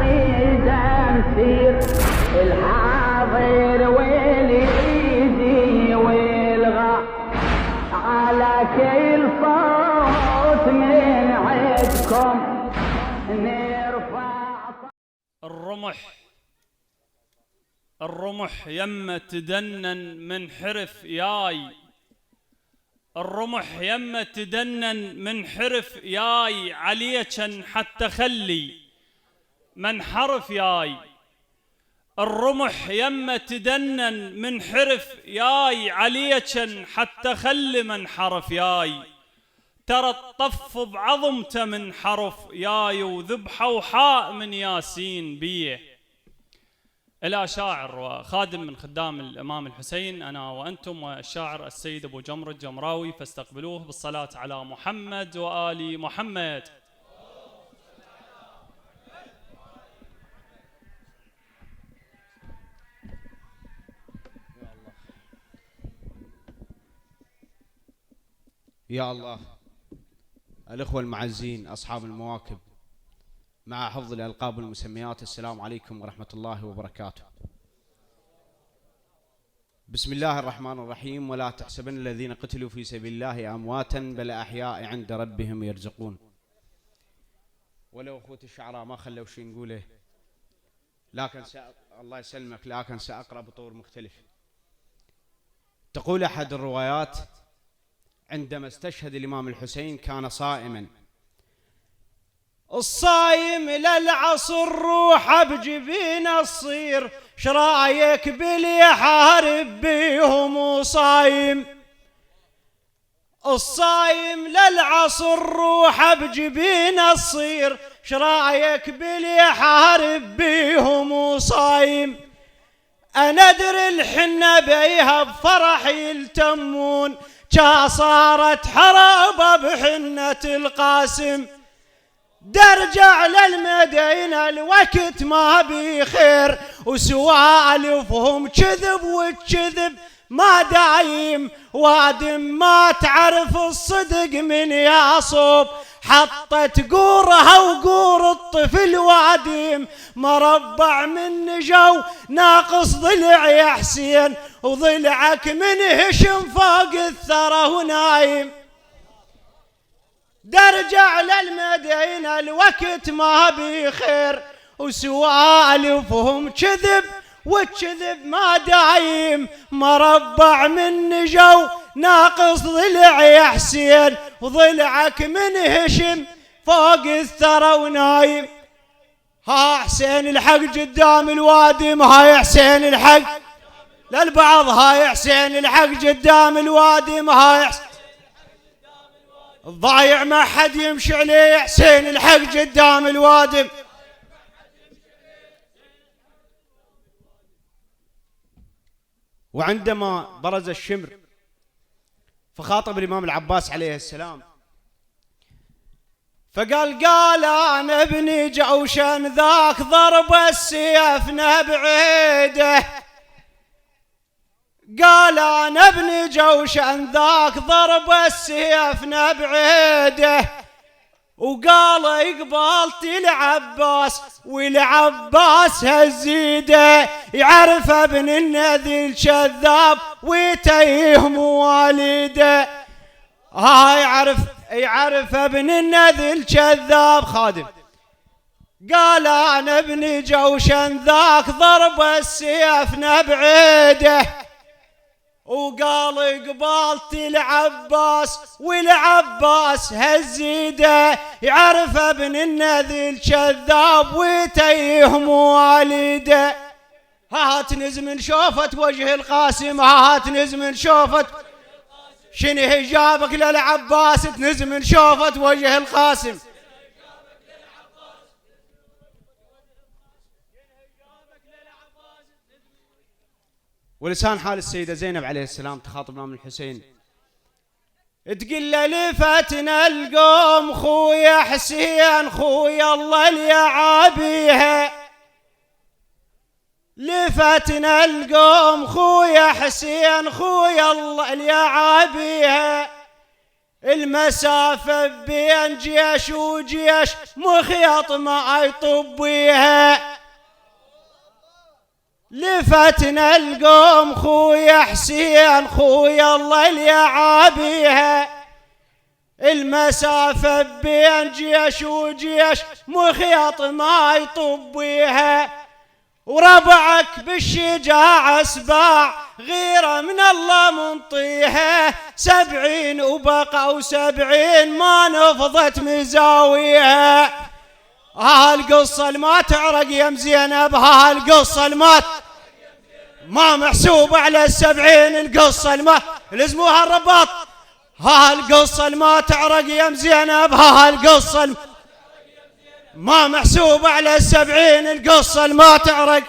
عقيدة نسير الحاضر واليدي والغا على كل صوت من عندكم نرفع. الرمح يمه تدنن من حرف ياي، الرمح يمه تدنن من حرف ياي عليكن حتى خلي من حرف ياي. الرمح يمه تدنن من حرف ياي عليكن حتى خلي من حرف ياي. ترى الطف بعظمته من حرف ياي وذبحه وحاء من ياسين بيه. إلى شاعر وخادم من خدام الإمام الحسين أنا وأنتم والشاعر السيد أبو جمر الجمراوي، فاستقبلوه بالصلاة على محمد وآل محمد. يا الله. الأخوة المعزين أصحاب المواكب، مع حفظ الألقاب والمسميات، السلام عليكم ورحمة الله وبركاته. بسم الله الرحمن الرحيم. ولا تحسبن الذين قتلوا في سبيل الله أمواتا بل أحياء عند ربهم يرزقون. ولو أخوة الشعراء ما خلوا شيء نقوله، لكن الله يسلمك، لكن سأقرأ بطور مختلف. تقول أحد الروايات: عندما استشهد الإمام الحسين كان صائما. الصايم للعصر روح بجبين الصير، شرايك باللي يحارب بيهم وصايم. الصايم للعصر روح بجبين الصير، شرايك باللي يحارب بيهم وصايم. أنا أدري الحنة بيها بفرح يلتمون، جا صارت حرابة بحنة القاسم. درجع للمدينة الوقت ما بخير، وسوالفهم كذب والكذب ما دايم. وادم ما تعرف الصدق من يعصب، حطت قورها وقور الطفل وادم. مربع من جو ناقص ضلع يا حسين، وضلعك من هشم فوق الثرى ونايم. درجع للمدينة الوقت ما بخير، وسوالفهم كذب والكذب ما دايم. مربع من جو ناقص ضلع يا حسين، وضلعك من هشم فوق الثرى ونايم. ها حسين الحق قدام الوادم، هاي حسين الحق للبعض، هاي حسين الحق قدام الوادم، هاي حسين الضايع ما حد يمشي عليه. حسين الحق قدام الوادم. وعندما برز الشمر فخاطب الإمام العباس عليه السلام فقال: أنا ابني جوشن ذاك ضرب السيف بعيده. قال: أنا ابني جوشن ذاك ضرب السيف بعيده. وقال: قبالت العباس والعباس هزيده. يعرف ابن النذي الكذاب ويتيهم والده. يعرف ابن النذي الكذاب خادم. قال: أنا ابني جوشن ذاك ضرب السيف بعيده. وقال: قبالت العباس والعباس هزيده. يعرف ابن النذي الكذاب ويتيهم والده. هات نزم شوفت وجه القاسم، هات نزم شوفت شنو هجابك للعباس، تنزم شوفت وجه القاسم. ولسان حال السيدة زينب عليه السلام تخاطب الإمام الحسين تقول له: لفتنا القوم خويا حسين، خويا الله اللي عابيها. لفتنا القوم خويا حسين، خويا الله اللي عابيها. المسافة بين جيش وجيش مخيط ما يطبيها، لفتنا القوم خويا حسين خويا الله اللي يعابيها. المسافة بين جيش وجيش مخيط ما يطبيها، وربعك بالشجاع سباع غيرة من الله منطيها. 70 وبقوا 70 ما نفضت مزاويها. هالقصة ما تعرق يا مزينب، هالقصة ما محسوب على 70. القصة لزموها الرباط. هالقصة ما تعرق يا مزينب، هالقصة ما محسوب على 70. القصة ما تعرق.